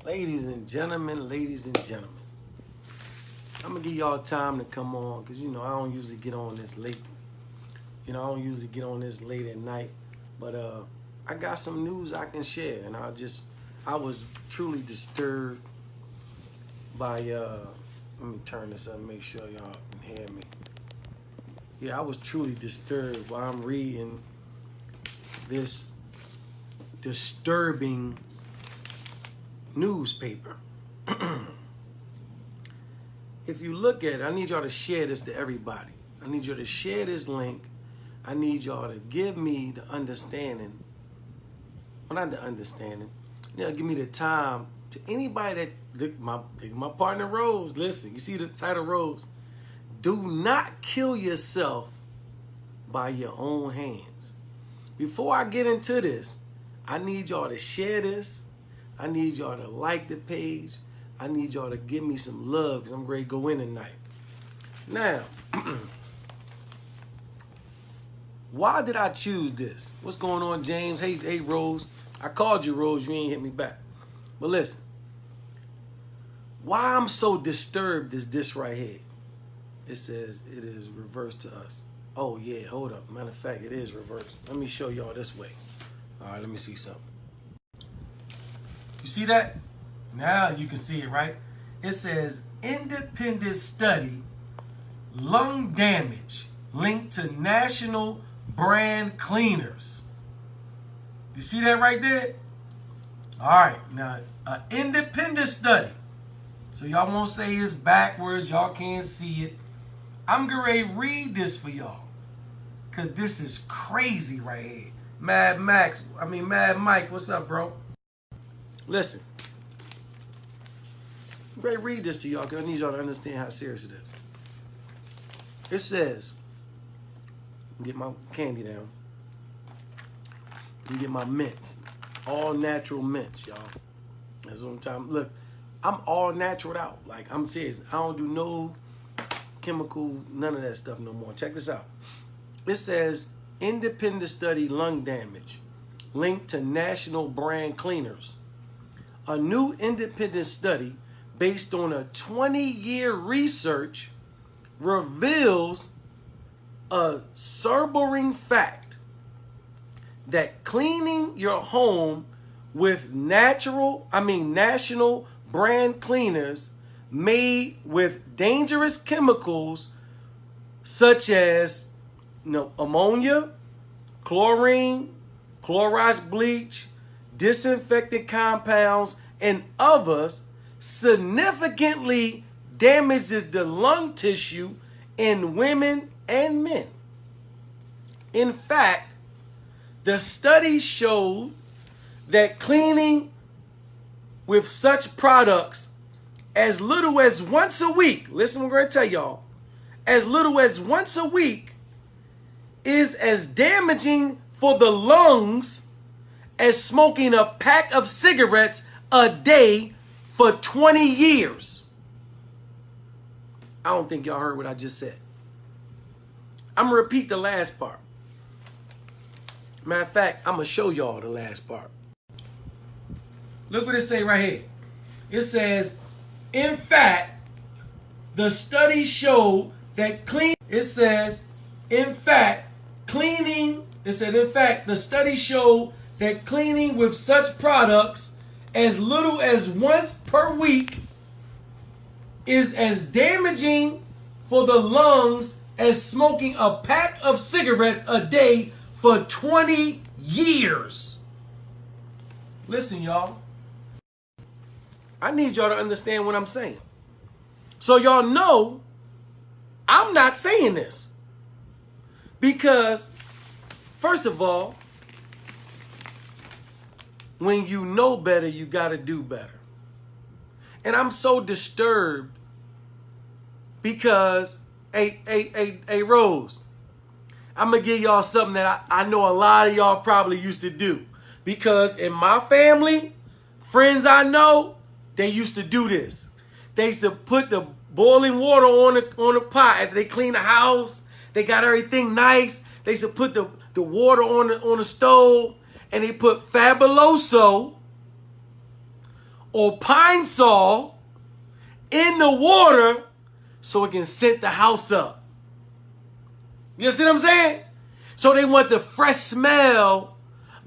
Ladies and gentlemen, I'm gonna give y'all time to come on because I don't usually get on this late. I don't usually get on this late at night, but I got some news I can share, and I was truly disturbed by. Let me turn this up and make sure y'all can hear me. Yeah, I was truly disturbed while I'm reading this disturbing newspaper. If you look at it, I need y'all to share this to everybody. I need you to share this link. I need y'all to give me the understanding. Well, not the understanding. Give me the time to anybody my partner Rose. Listen, you see the title Rose. Do not kill yourself by your own hands. Before I get into this, I need y'all to share this. I need y'all to like the page. I need y'all to give me some love because I'm ready to go in tonight. Now, why did I choose this? What's going on, James? Hey, Rose. I called you, Rose. You ain't hit me back. But listen, why I'm so disturbed is this right here. It says it is reversed to us. Oh, yeah, hold up. Matter of fact, it is reversed. Let me show y'all this way. All right, let me see something. You see that? Now you can see it, right? It says independent study, lung damage linked to national brand cleaners. You see that right there? All right, now an independent study. So y'all won't say it's backwards. Y'all can't see it. I'm getting ready to read this for y'all because this is crazy right here. Mad Mike, what's up, bro? Listen. I'm ready to read this to y'all because I need y'all to understand how serious it is. It says, get my candy down. You get my mints. All natural mints, y'all. That's what I'm talking. Look, I'm all natural out. Like, I'm serious. I don't do no chemical, none of that stuff no more. Check this out. It says, independent study lung damage linked to national brand cleaners. A new independent study based on a 20-year research reveals a sobering fact that cleaning your home with national brand cleaners made with dangerous chemicals such as ammonia, chlorine, Clorox bleach, disinfectant compounds, and others significantly damages the lung tissue in women and men. In fact, the study showed that cleaning with such products as little as once a week, listen, I'm going to tell y'all, as little as once a week is as damaging for the lungs as smoking a pack of cigarettes a day for 20 years. I don't think y'all heard what I just said. I'm going to repeat the last part. Matter of fact, I'm going to show y'all the last part. Look what it say right here. It says, in fact, the study showed that the study showed that cleaning with such products as little as once per week is as damaging for the lungs as smoking a pack of cigarettes a day for 20 years. Listen, y'all. I need y'all to understand what I'm saying. So y'all know I'm not saying this. Because, first of all, when you know better, you got to do better. And I'm so disturbed because, hey, Rose, I'm going to give y'all something that I know a lot of y'all probably used to do. Because in my family, friends I know, they used to do this. They used to put the boiling water on the pot after they clean the house. They got everything nice. They used to put the water on the stove, and they put Fabuloso or Pine Sol in the water so it can scent the house up. You see what I'm saying? So they want the fresh smell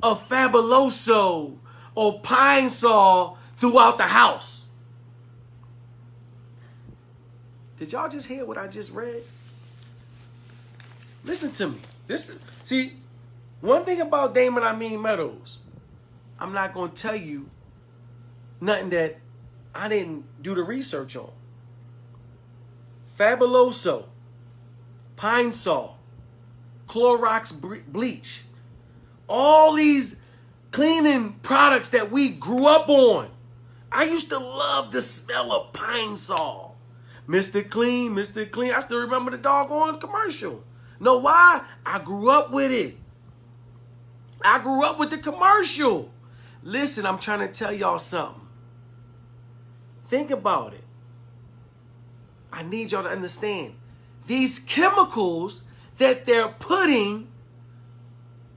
of Fabuloso or Pine Sol throughout the house. Did y'all just hear what I just read? Listen to me. See, one thing about Damon Meadows, I'm not going to tell you nothing that I didn't do the research on. Fabuloso, Pine Sol, Clorox bleach, all these cleaning products that we grew up on. I used to love the smell of Pine Sol. Mr. Clean, Mr. Clean. I still remember the doggone commercial. Know why? I grew up with it. I grew up with the commercial. Listen, I'm trying to tell y'all something. Think about it. I need y'all to understand. These chemicals that they're putting,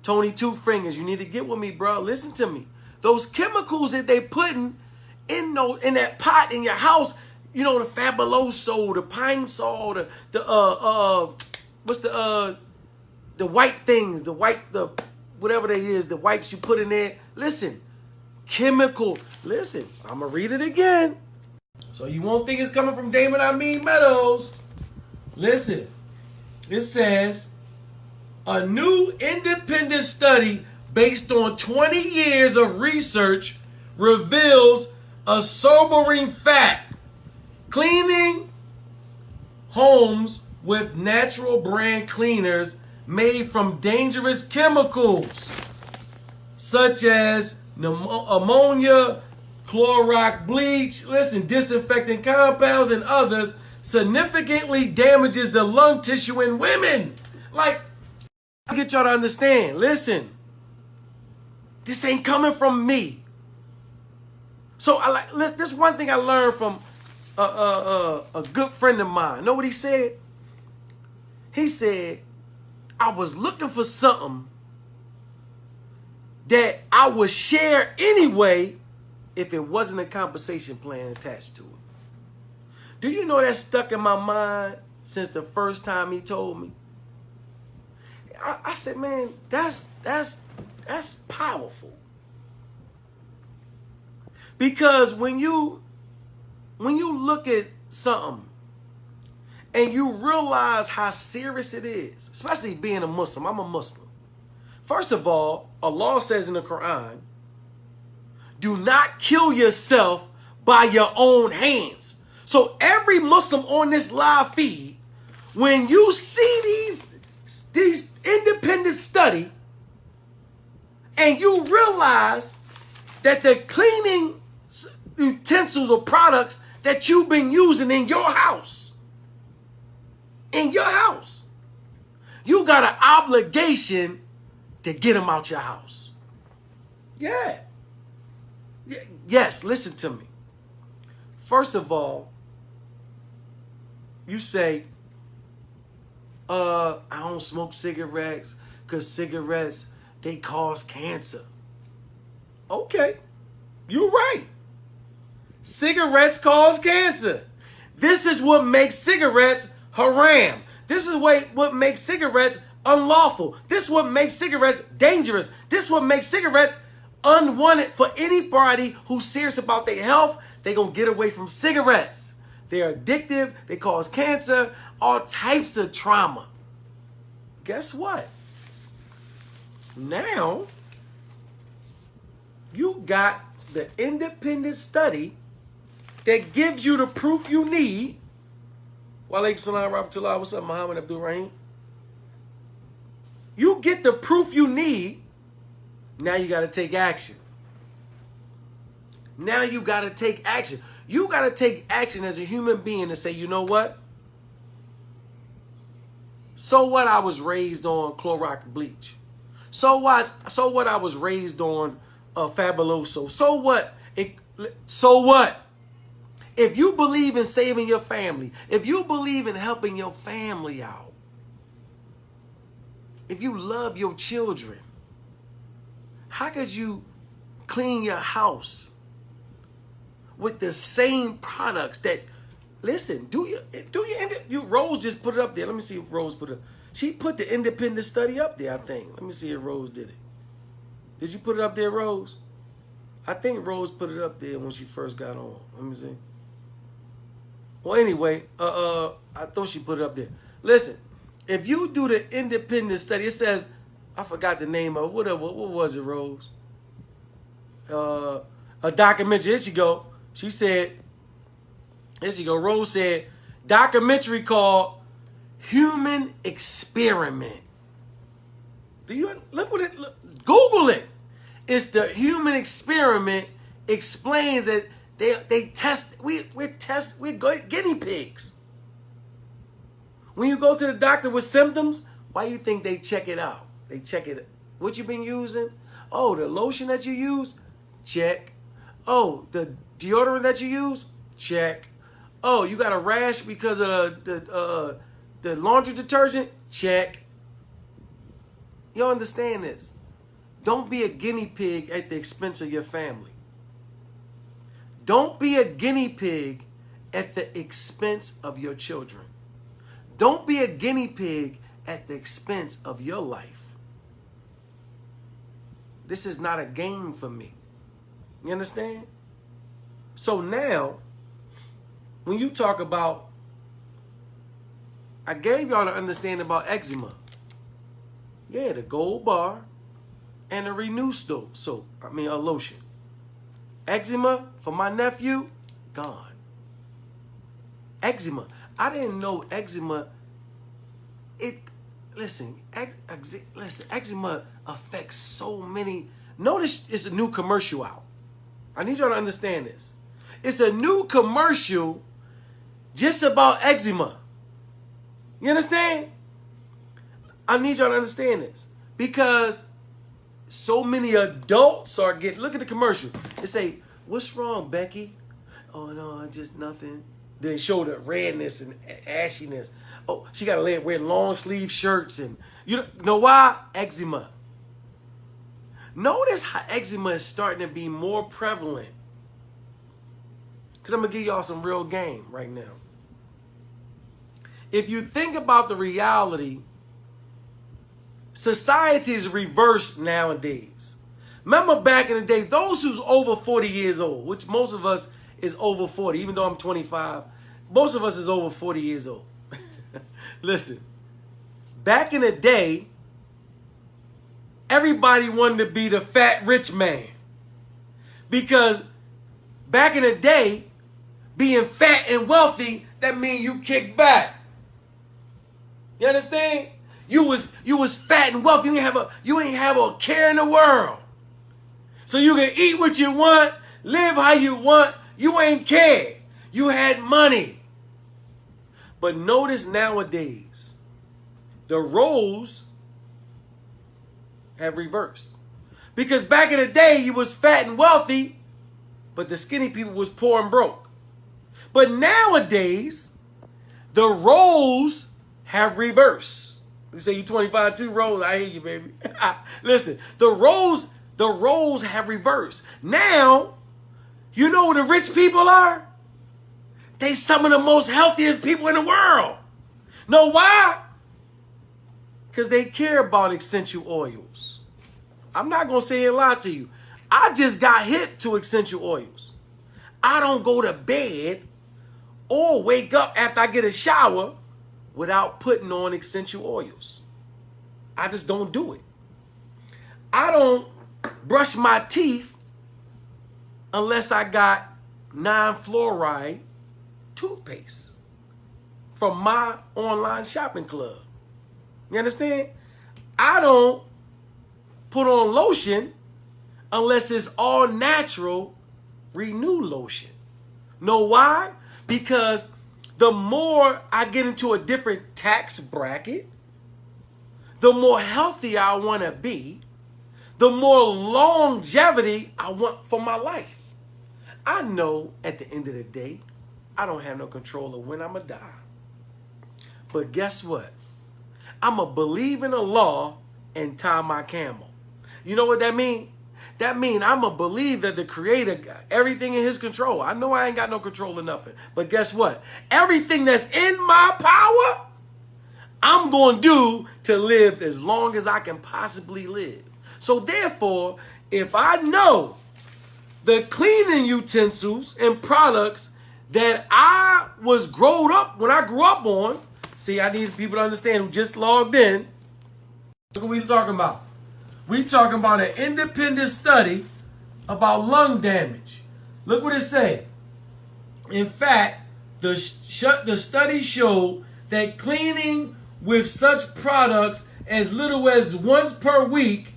Tony Two Fingers, you need to get with me, bro. Listen to me. Those chemicals that they putting in that pot in your house, you know, the Fabuloso, the Pine Sol, the white things, the whatever they is, the wipes you put in there. Listen, chemical. Listen, I'm gonna read it again. So you won't think it's coming from Damon Meadows. Listen, it says, a new independent study based on 20 years of research reveals a sobering fact. Cleaning homes with natural brand cleaners made from dangerous chemicals such as ammonia, Clorox bleach, disinfectant compounds, and others significantly damages the lung tissue in women. Like, I get y'all to understand. Listen, this ain't coming from me. So this one thing I learned from a good friend of mine. Know what he said? He said, I was looking for something that I would share anyway if it wasn't a compensation plan attached to it. Do you know that stuck in my mind since the first time he told me? I said, man, that's powerful. Because when you look at something and you realize how serious it is, especially being a Muslim. I'm a Muslim. First of all, Allah says in the Quran, do not kill yourself by your own hands. So every Muslim on this live feed, when you see these independent study and you realize that the cleaning utensils or products that you've been using in your house, you got an obligation to get them out your house. Yeah. Yes, listen to me. First of all, you say, I don't smoke cigarettes because cigarettes, they cause cancer. Okay, you're right. Cigarettes cause cancer. This is what makes cigarettes haram. This is what makes cigarettes unlawful. This is what makes cigarettes dangerous. This is what makes cigarettes unwanted for anybody who's serious about their health. They're going to get away from cigarettes. They're addictive. They cause cancer, all types of trauma. Guess what? Now, you got the independent study that gives you the proof you need. Walaikum salam rahmatullah. What's up, Muhammad Abdul Rahim? You get the proof you need. Now you got to take action. Now you got to take action. You got to take action as a human being and say, you know what? So what, I was raised on Clorox bleach. So what, I was raised on Fabuloso. So what? So what? If you believe in saving your family, if you believe in helping your family out, if you love your children, how could you clean your house with the same products that, listen, you Rose just put it up there. Let me see if Rose put it. She put the independent study up there, I think. Let me see if Rose did it. Did you put it up there, Rose? I think Rose put it up there when she first got on. Let me see. Well, anyway, I thought she put it up there. Listen, if you do the independent study, it says, I forgot the name of it. What was it, Rose? A documentary. Here she go. She said, here she go. Rose said, documentary called Human Experiment. Do you look what it? Look, Google it. It's the Human Experiment. Explains that they test. We're guinea pigs. When you go to the doctor with symptoms, why do you think they check it out? They check it. What you been using? Oh, the lotion that you use? Check. Oh, the deodorant that you use? Check. Oh, you got a rash because of the laundry detergent? Check. You understand this? Don't be a guinea pig at the expense of your family. Don't be a guinea pig at the expense of your children. Don't be a guinea pig at the expense of your life. This is not a game for me. You understand? So now, when you talk about, I gave y'all to understand about eczema. Yeah, the Gold Bar and the Renew lotion. Eczema for my nephew, gone. Eczema. I didn't know eczema. Listen, eczema affects so many. Notice it's a new commercial out. I need y'all to understand this. It's a new commercial just about eczema. You understand? I need y'all to understand this because so many adults are getting. Look at the commercial. They say, "What's wrong, Becky?" "Oh no, just nothing." Then they show the redness and ashiness. Oh, she got to wear long sleeve shirts, and you know why? Eczema. Notice how eczema is starting to be more prevalent. Because I'm gonna give y'all some real game right now. If you think about the reality, society is reversed nowadays. Remember back in the day, those who's over 40 years old, which most of us is over 40, even though I'm 25, most of us is over 40 years old. Listen, back in the day, everybody wanted to be the fat rich man. Because back in the day, being fat and wealthy, that means you kick back. You understand? You was fat and wealthy. You ain't have a care in the world. So you can eat what you want, live how you want. You ain't care. You had money. But notice nowadays, the roles have reversed. Because back in the day, you was fat and wealthy, but the skinny people was poor and broke. But nowadays, the roles have reversed. You say you 25 too, Rose? I hear you, baby. Listen, the roles have reversed. Now, you know who the rich people are? They some of the most healthiest people in the world. Know why? Because they care about essential oils. I'm not going to say a lie to you. I just got hip to essential oils. I don't go to bed or wake up after I get a shower without putting on essential oils. I just don't do it. I don't brush my teeth unless I got non-fluoride toothpaste from my online shopping club. You understand? I don't put on lotion unless it's all natural Renew lotion. Know why? Because the more I get into a different tax bracket, the more healthy I want to be, the more longevity I want for my life. I know at the end of the day, I don't have no control of when I'm going to die. But guess what? I'm going to believe in the law and tie my camel. You know what that means? That means I'm going to believe that the creator got everything in his control. I know I ain't got no control of nothing. But guess what? Everything that's in my power, I'm going to do to live as long as I can possibly live. So therefore, if I know the cleaning utensils and products that I was growed up, when I grew up on, see, I need people to understand who just logged in. Look what we talking about. We talking about an independent study about lung damage. Look what it say. In fact, the study showed that cleaning with such products as little as once per week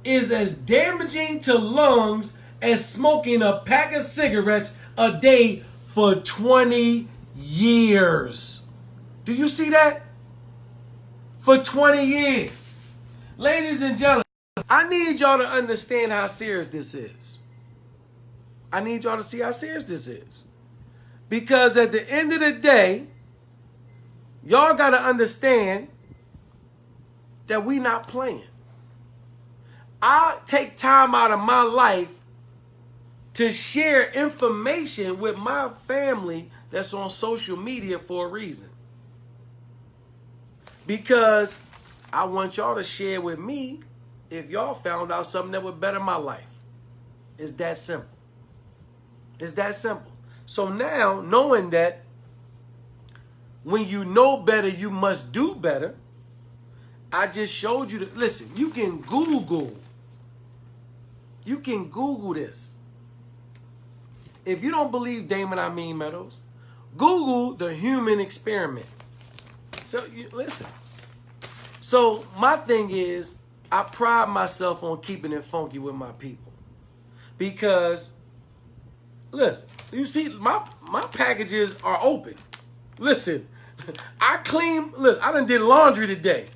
is as damaging to lungs as smoking a pack of cigarettes a day for 20 years. Do you see that? For 20 years. Ladies and gentlemen, I need y'all to understand how serious this is. I need y'all to see how serious this is. Because at the end of the day, y'all got to understand that we not playing. I take time out of my life to share information with my family that's on social media for a reason. Because I want y'all to share with me if y'all found out something that would better my life. It's that simple. It's that simple. So now, knowing that when you know better, you must do better, I just showed you that, listen, you can Google. You can Google this. If you don't believe Damon Amin Meadows, Google the human experiment. So, listen. So, my thing is, I pride myself on keeping it funky with my people. Because, listen, you see, my packages are open. Listen, I done did laundry today.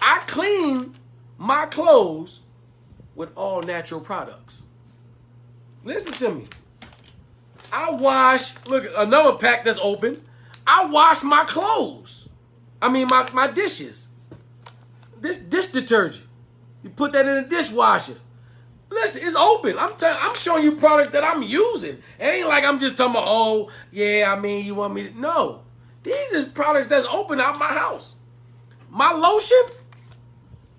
I clean my clothes with all natural products. Listen to me. Look, another pack that's open. I wash my clothes. I mean, my dishes. This dish detergent. You put that in a dishwasher. Listen, it's open. I'm showing you product that I'm using. It ain't like I'm just talking about, oh, yeah, I mean, you want me to. No. These is products that's open out my house. My lotion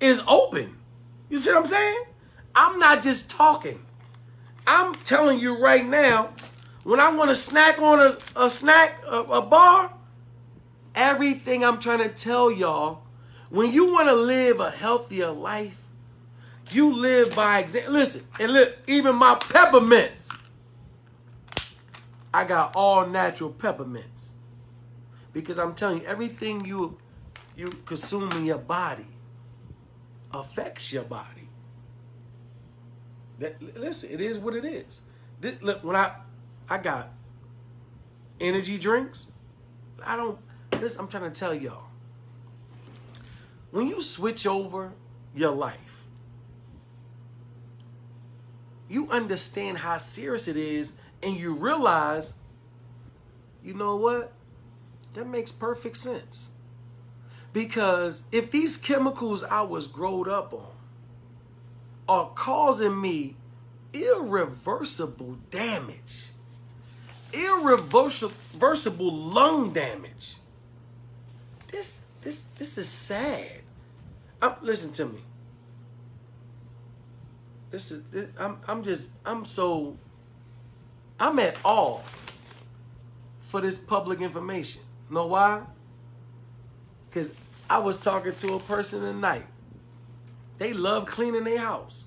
is open. You see what I'm saying? I'm not just talking. I'm telling you right now, when I want to snack on a bar, everything I'm trying to tell y'all, when you want to live a healthier life, you live by example. Listen, and look, even my peppermints, I got all natural peppermints. Because I'm telling you, everything you consume in your body affects your body. Listen, it is what it is. Look, when I got energy drinks, I'm trying to tell y'all. When you switch over your life, you understand how serious it is, and you realize, you know what? That makes perfect sense. Because if these chemicals I was growed up on are causing me irreversible damage, irreversible lung damage, this is sad. Listen to me. I'm at awe for this public information. Know why? Because I was talking to a person tonight. They love cleaning their house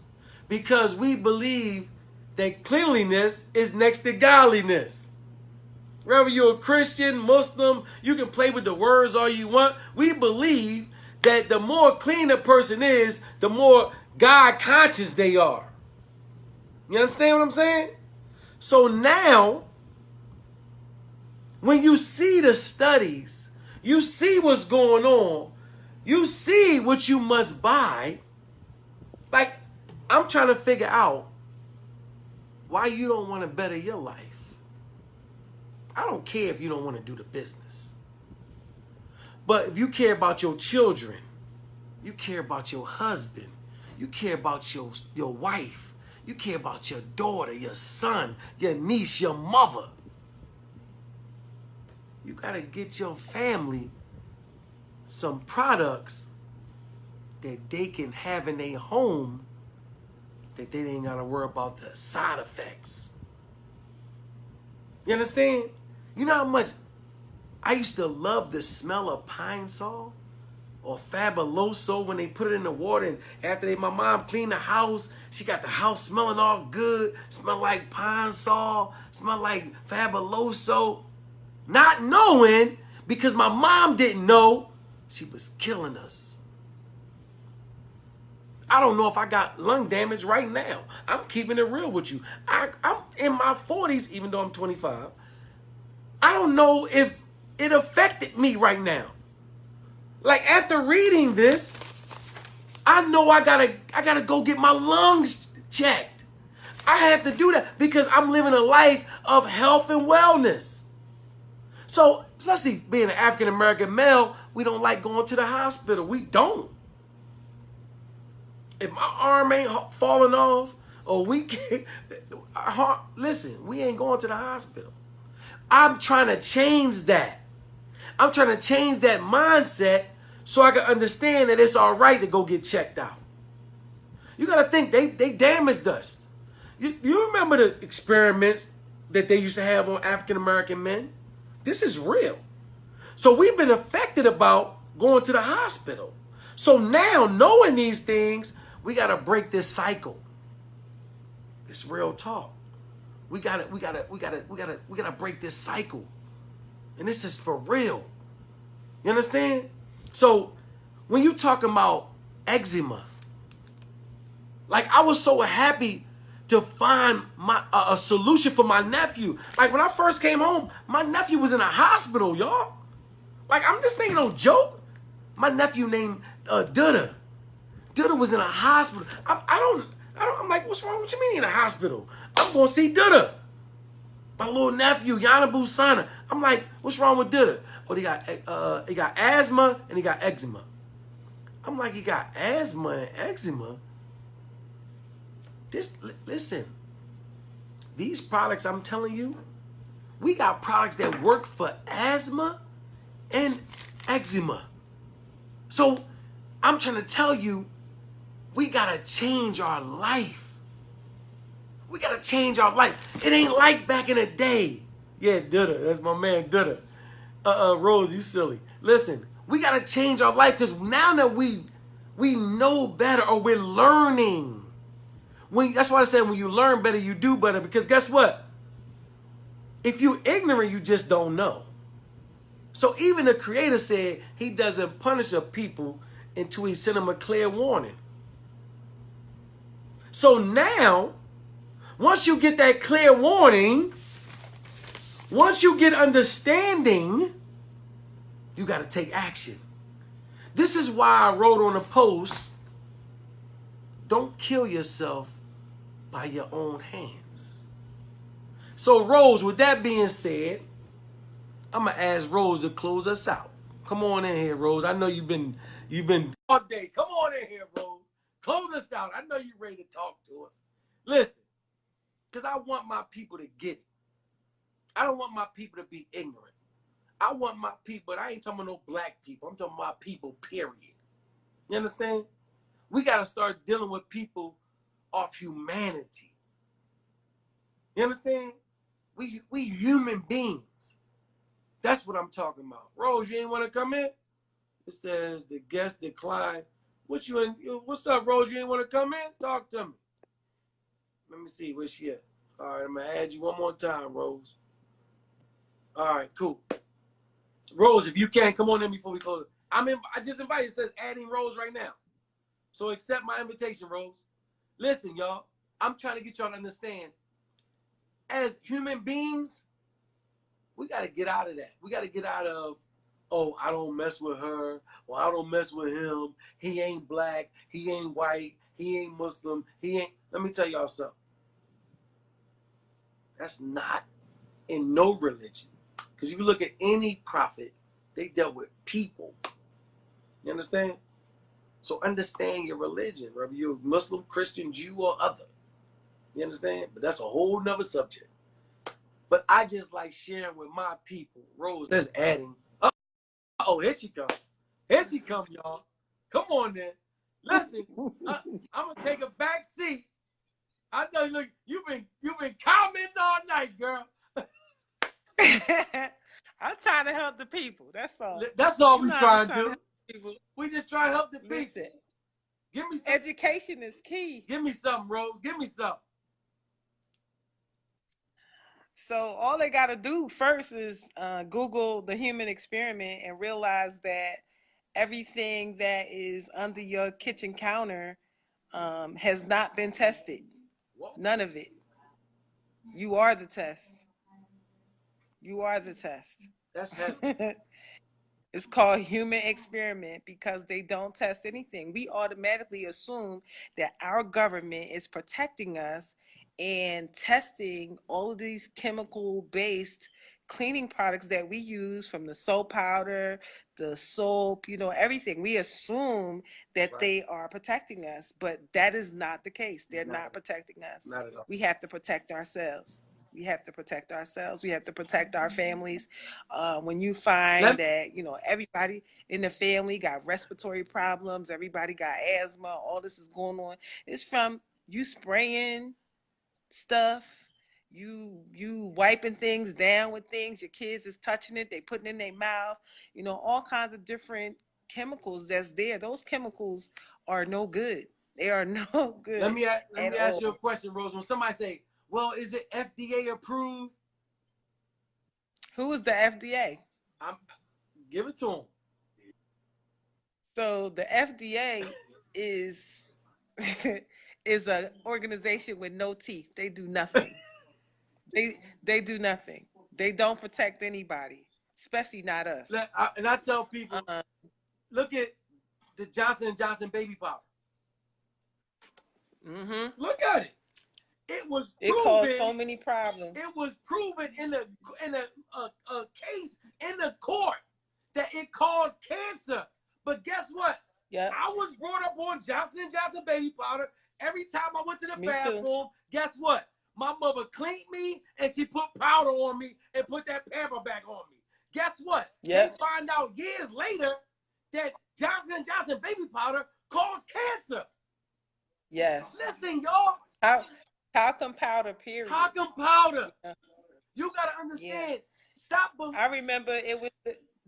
because we believe that cleanliness is next to godliness. Whether you're a Christian, Muslim, you can play with the words all you want. We believe that the more clean a person is, the more God conscious they are. You understand what I'm saying? So now, when you see the studies, you see what's going on, you see what you must buy. Like, I'm trying to figure out why you don't want to better your life. I don't care if you don't want to do the business. But if you care about your children, you care about your husband, You care about your wife. You care about your daughter, your son, your niece, your mother. You got to get your family some products that they can have in their home that they ain't got to worry about the side effects. You understand? You know how much I used to love the smell of Pine Sol or Fabuloso when they put it in the water, and after my mom cleaned the house, she got the house smelling all good, smell like Pine Sol, smell like Fabuloso, not knowing, because my mom didn't know, she was killing us. I don't know if I got lung damage right now. I'm keeping it real with you. I'm in my 40s, even though I'm 25. I don't know if it affected me right now. Like, after reading this, I know I gotta go get my lungs checked. I have to do that because I'm living a life of health and wellness. So, plus being an African American male, we don't like going to the hospital. We don't. If my arm ain't falling off, or we can't, listen, we ain't going to the hospital. I'm trying to change that. I'm trying to change that mindset so I can understand that it's all right to go get checked out. You got to think, they damaged us. You remember the experiments that they used to have on African American men? This is real. So we've been affected about going to the hospital. So now, knowing these things, we got to break this cycle. It's real talk. We gotta break this cycle. And this is for real. You understand? So when you talking about eczema, like, I was so happy to find a solution for my nephew. Like, when I first came home, my nephew was in a hospital, y'all. Like, this thing no joke. My nephew named Duda. Duda was in a hospital. I'm like, what's wrong? What you mean in a hospital? I'm going to see Duda. My little nephew, Yanabu Sana. I'm like, what's wrong with Duda? Oh, he got asthma and he got eczema. I'm like, he got asthma and eczema? Listen, these products I'm telling you, we got products that work for asthma and eczema. So I'm trying to tell you, we got to change our life. We got to change our life. It ain't like back in the day. Yeah, Duda. That's my man, Duda. Rose, you silly. Listen, we got to change our life because now that we know better, or we're learning. That's why I said when you learn better, you do better. Because guess what? If you're ignorant, you just don't know. So even the Creator said he doesn't punish a people until he sent them a clear warning. So now, once you get that clear warning, once you get understanding, you got to take action. This is why I wrote on a post, don't kill yourself by your own hands. So Rose, with that being said, I'm going to ask Rose to close us out. Come on in here, Rose. I know you've been all day. Come on in here, Rose. Close us out. I know you're ready to talk to us. Listen, because I want my people to get it. I don't want my people to be ignorant. I want my people, but I ain't talking about no black people. I'm talking about people, period. You understand? We got to start dealing with people of humanity. You understand? We human beings. That's what I'm talking about. Rose, you ain't want to come in? It says the guest declined. What's up, Rose? You ain't want to come in? Talk to me. Let me see. Where's she at? All right, I'm going to add you one more time, Rose. All right, cool. Rose, if you can, come on in before we close. I just invited. It says adding Rose right now. So accept my invitation, Rose. Listen, y'all. I'm trying to get y'all to understand. As human beings, we got to get out of that. We got to get out of, oh, I don't mess with her, or I don't mess with him. He ain't black. He ain't white. He ain't Muslim. He ain't. Let me tell y'all something. That's not in no religion. Because if you look at any prophet, they dealt with people. You understand? So understand your religion, whether you're Muslim, Christian, Jew, or other. You understand? But that's a whole nother subject. But I just like sharing with my people. Rose, that's adding. Oh, here she comes. Here she comes, y'all. Come on, then. Listen, I'm gonna take a back seat. I know. Look, you've been commenting all night, girl. I'm trying to help the people. That's all. That's all we trying to do. We just try to help the people. Listen, give me some. Education is key. Give me something, Rose. Give me something. So all they got to do first is Google the human experiment and realize that everything that is under your kitchen counter has not been tested. Whoa. None of it. You are the test. You are the test. That's heavy. It's called human experiment because they don't test anything. We automatically assume that our government is protecting us and testing all of these chemical-based cleaning products that we use, from the soap powder, the soap, everything. We assume that they are protecting us, but that is not the case. They're not protecting us. Not at all. We have to protect ourselves. We have to protect ourselves. We have to protect our families. When you find that, everybody in the family got respiratory problems, everybody got asthma, all this is going on, it's from you spraying stuff, you wiping things down with things, your kids is touching it, they putting it in their mouth, all kinds of different chemicals that's there. Those chemicals are no good. They are no good. Let me ask you a question, Rose. When somebody say, well, is it FDA approved? Who is the FDA? Give it to them. So the FDA is is an organization with no teeth. They do nothing. they do nothing. They don't protect anybody, especially not us. And I tell people, look at the Johnson & Johnson baby powder. Mm-hmm. Look at it. It was proven. It caused so many problems. It was proven in a case in the court that it caused cancer. But guess what? Yeah. I was brought up on Johnson & Johnson baby powder. Every time I went to the bathroom, guess what? My mother cleaned me and she put powder on me and put that pamper back on me. Guess what? Yep. They find out years later that Johnson & Johnson baby powder caused cancer. Yes. Listen, y'all. Talcum powder, period. Talcum powder. Yeah. You got to understand. Yeah. Stop. I remember it was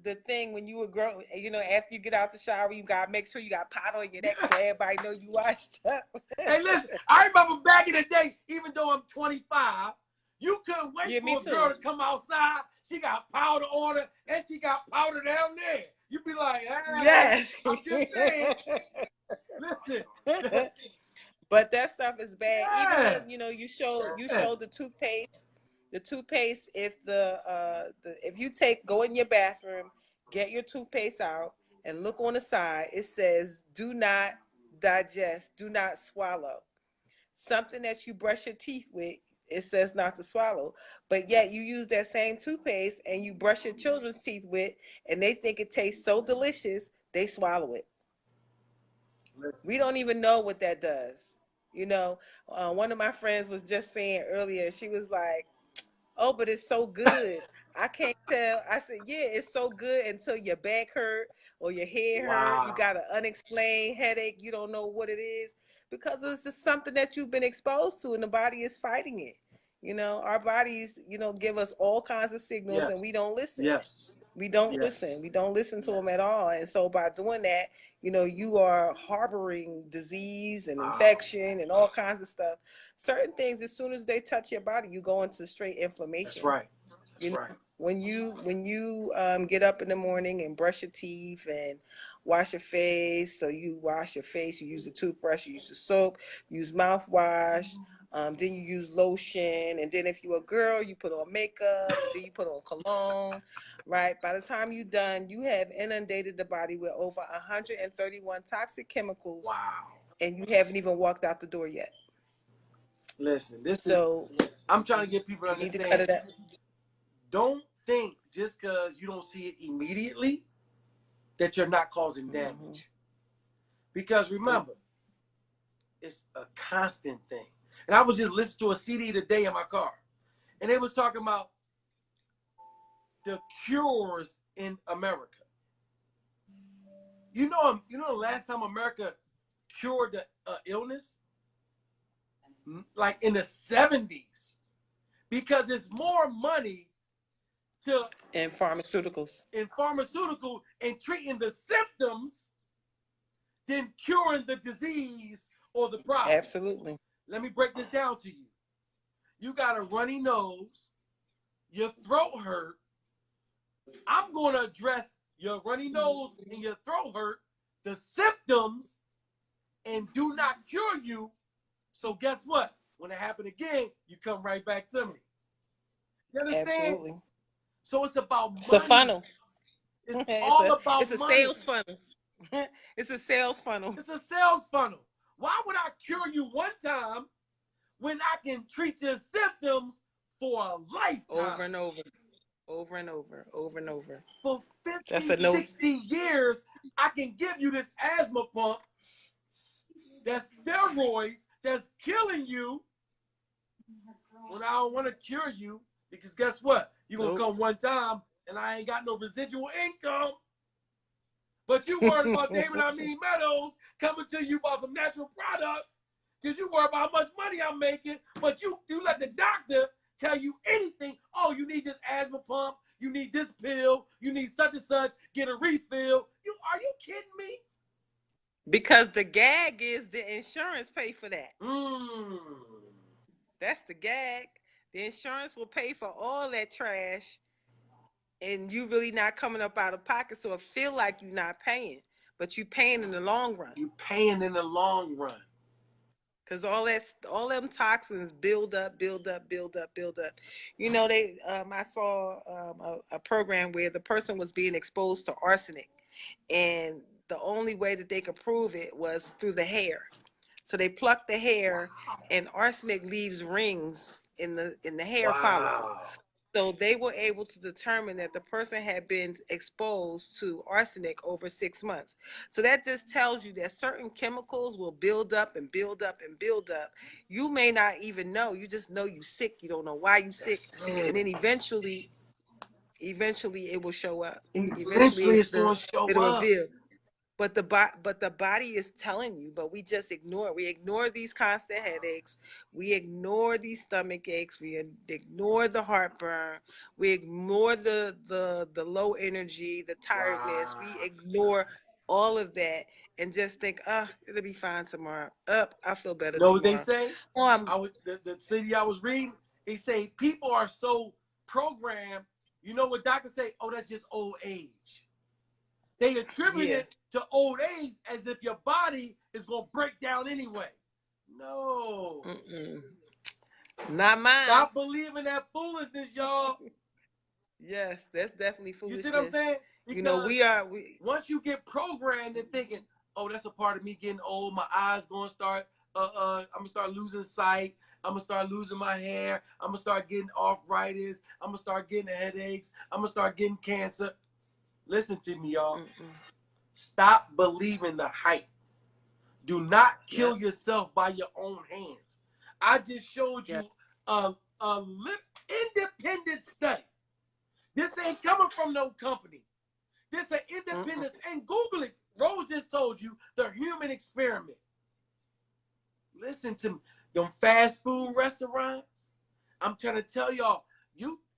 the thing when you were growing, after you get out the shower, you got to make sure you got powder on your neck so everybody know you washed up. Hey, listen, I remember back in the day, even though I'm 25, you couldn't wait for a girl to come outside. She got powder on her and she got powder down there. You'd be like, hey, yes. I'm just saying. Listen. But that stuff is bad. Yeah. Even when, you show the toothpaste. The toothpaste, if if you go in your bathroom, get your toothpaste out and look on the side, it says do not digest, do not swallow. Something that you brush your teeth with, it says not to swallow. But yet you use that same toothpaste and you brush your children's teeth with, and they think it tastes so delicious, they swallow it. Listen. We don't even know what that does. One of my friends was just saying earlier, she was like, oh, but it's so good. I can't tell. I said, yeah, it's so good until your back hurt or your head hurt. You got an unexplained headache. You don't know what it is because it's just something that you've been exposed to and the body is fighting it. Our bodies, give us all kinds of signals and we don't listen. Yes. We don't listen. We don't listen to them at all. And so by doing that, you are harboring disease and infection and all kinds of stuff. Certain things, as soon as they touch your body, you go into straight inflammation. That's right. That's right. When you get up in the morning and brush your teeth and wash your face, so you wash your face, you use a toothbrush, you use the soap, use mouthwash, then you use lotion, and then if you're a girl, you put on makeup, then you put on cologne. Right. By the time you're done, you have inundated the body with over 131 toxic chemicals. Wow. And you haven't even walked out the door yet. Listen, I'm trying to get people to understand. Need to cut it out. Don't think just because you don't see it immediately that you're not causing damage. Because remember, it's a constant thing. And I was just listening to a CD today in my car, and they was talking about the cures in America. You know the last time America cured the illness? Like in the 70s. Because it's more money in pharmaceuticals and treating the symptoms than curing the disease or the problem. Absolutely. Let me break this down to you. You got a runny nose, your throat hurt. I'm going to address your runny nose and your throat hurt, the symptoms, and do not cure you. So guess what? When it happens again, you come right back to me. You understand? Absolutely. So it's about money. It's a funnel. It's all about it's a money. Sales funnel. It's a sales funnel. It's a sales funnel. Why would I cure you one time when I can treat your symptoms for a lifetime? Over and over. Over and over. Over and over. For 50, 60 years, I can give you this asthma pump that's steroids, that's killing you, when I don't want to cure you, because guess what? You're going to come one time, and I ain't got no residual income. But you worried about David Meadows coming to you about some natural products, because you worry about how much money I'm making, but you let the doctor tell you anything. Oh, you need this asthma pump, you need this pill, you need such and such, get a refill. Are you kidding me? Because the gag is the insurance pay for that. That's the gag. The insurance will pay for all that trash, and you really not coming up out of pocket, so it feel like you're not paying, but you paying in the long run. You paying in the long run. Because all them toxins build up. You know, I saw a program where the person was being exposed to arsenic, and the only way that they could prove it was through the hair. So they plucked the hair, and arsenic leaves rings in the hair follicle. So they were able to determine that the person had been exposed to arsenic over 6 months. So that just tells you that certain chemicals will build up and build up and build up. You may not even know. You just know you're sick. You don't know why you're sick. And then eventually it will show up. Eventually it's going to show up. Reveal. But the body is telling you, but we just ignore it. We ignore these constant headaches. We ignore these stomach aches. We ignore the heartburn. We ignore the low energy, the tiredness. Wow. We ignore all of that and just think, it'll be fine tomorrow. I feel better tomorrow. Know what they say? The city I was reading, they say people are so programmed. You know what doctors say? Oh, that's just old age. They attribute it to old age as if your body is going to break down anyway. No. Not mine. Stop believing that foolishness, y'all. Yes, that's definitely foolishness. You see what I'm saying? Because once you get programmed and thinking, oh, that's a part of me getting old, my eyes going to start, I'm going to start losing sight. I'm going to start losing my hair. I'm going to start getting arthritis. I'm going to start getting headaches. I'm going to start getting cancer. Listen to me, y'all. Stop believing the hype. Do not kill yourself by your own hands. I just showed you a independent study. This ain't coming from no company. This an independent, and Google it. Rose just told you the human experiment. Listen to me. Them fast food restaurants, I'm trying to tell y'all,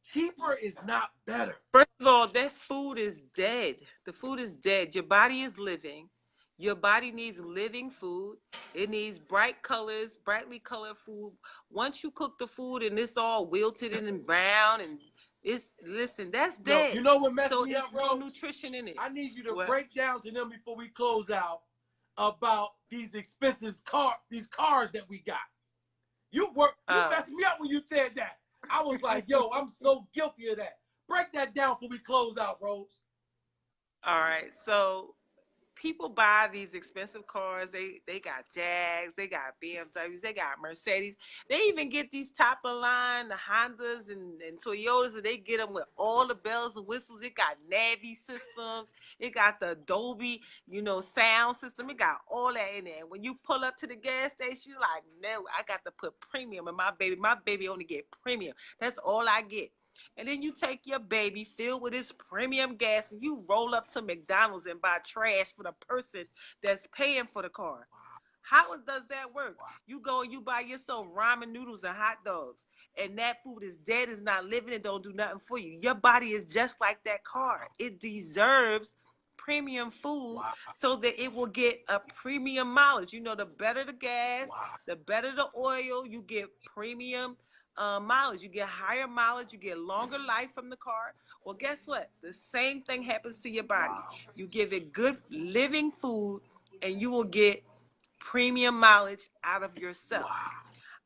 cheaper is not better. First of all, that food is dead. The food is dead. Your body is living. Your body needs living food. It needs bright colors, brightly colored food. Once you cook the food and it's all wilted and brown and that's dead. You know what messed me up, bro? No nutrition in it. I need you to break down to them before we close out about these expensive cars that we got. You messed me up when you said that. I was like, yo, I'm so guilty of that. Break that down before we close out, Rose. All right. So people buy these expensive cars. They got Jags, they got BMWs, they got Mercedes. They even get these top of line, the Hondas and Toyotas, and they get them with all the bells and whistles. It got Navi systems. It got the Dolby, sound system. It got all that in there. When you pull up to the gas station, you're like, no, I got to put premium in my baby. My baby only get premium. That's all I get. And then you take your baby filled with this premium gas and you roll up to McDonald's and buy trash for the person that's paying for the car. How does that work? You go and you buy yourself ramen noodles and hot dogs, and that food is dead, is not living, and don't do nothing for you. Your body is just like that car. It deserves premium food so that it will get a premium mileage. The better the gas, the better the oil, you get premium mileage. You get higher mileage. You get longer life from the car. Well, guess what? The same thing happens to your body. You give it good living food, and you will get premium mileage out of yourself.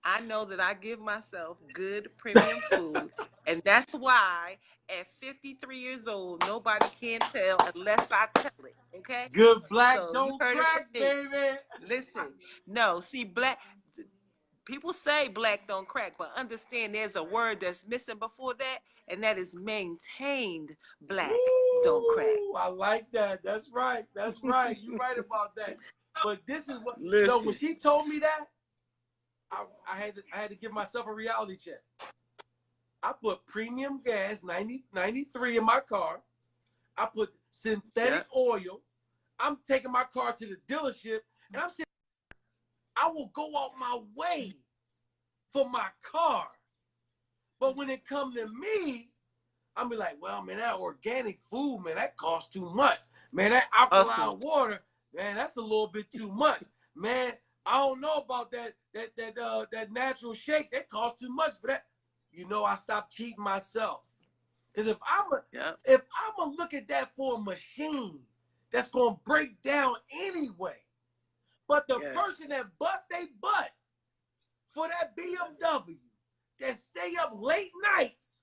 I know that I give myself good premium food, and that's why at 53 years old, nobody can tell unless I tell it. Okay? Good black so don't crack, baby. Listen, no, see, people say black don't crack, but understand there's a word that's missing before that, and that is maintained black don't crack. I like that. That's right. That's right. You're right about that. But this is what when she told me that, I had to give myself a reality check. I put premium gas 93 in my car. I put synthetic oil. I'm taking my car to the dealership, and I'm saying I will go out my way for my car. But when it comes to me, I'm be like, well, man, that organic food, man, that costs too much. Man, that alkaline water, man, that's a little bit too much. Man, I don't know about that natural shake. That costs too much for that. I stopped cheating myself. Because if I'm gonna look at that for a machine that's gonna break down anyway, but the person that bust their butt for that BMW, that stay up late nights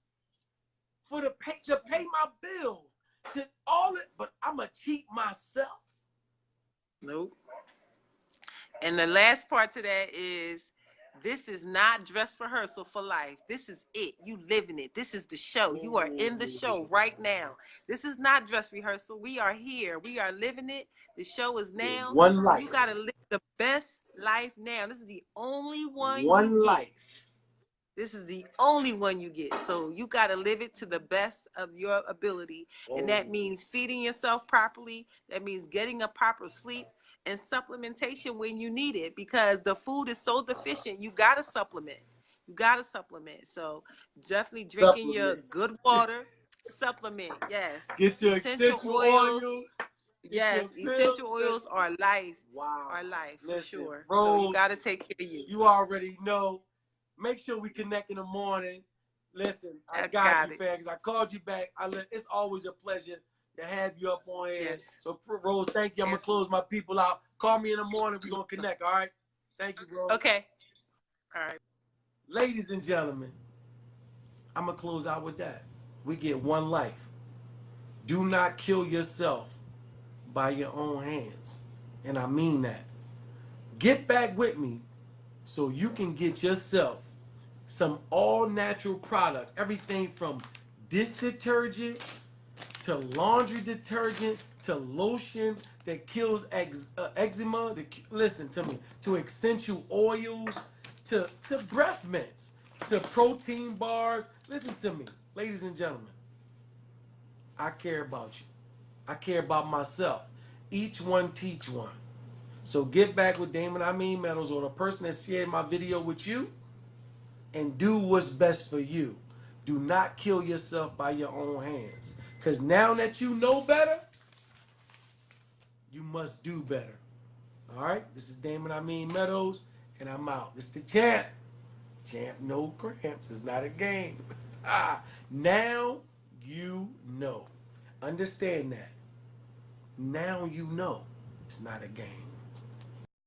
to pay my bills, to all it, but I'm gonna cheat myself. Nope. And the last part to that is, this is not dress rehearsal for life. This is it. You living it. This is the show. You are in the show right now. This is not dress rehearsal. We are here. We are living it. The show is now. One life. So you got to live the best life now. This is the only one you life. Get. This is the only one you get. So you got to live it to the best of your ability. And that means feeding yourself properly. That means getting a proper sleep. And supplementation when you need it, because the food is so deficient. You gotta supplement. So definitely drinking your good water. Supplement, yes. Get your essential oils. Yes, essential oils are life. Wow, are life. Listen, for sure. Rose, so you gotta take care of you. You already know. Make sure we connect in the morning. Listen, I got you, fam, because I called you back. It's always a pleasure to have you up on here. Yes. So, Rose, thank you. I'm going to close my people out. Call me in the morning. We're going to connect, all right? Thank you, Rose. Okay. All right. Ladies and gentlemen, I'm going to close out with that. We get one life. Do not kill yourself by your own hands. And I mean that. Get back with me so you can get yourself some all-natural products. Everything from dish detergent to laundry detergent, to lotion that kills eczema, listen to me, to essential oils, to breath mints, to protein bars. Listen to me, ladies and gentlemen. I care about you. I care about myself. Each one teach one. So get back with Damon Meadows, or the person that shared my video with you, and do what's best for you. Do not kill yourself by your own hands. Because now that you know better, you must do better. All right? This is Damon Meadows, and I'm out. This is the champ. Champ, no cramps. It's not a game. Now you know. Understand that. Now you know it's not a game.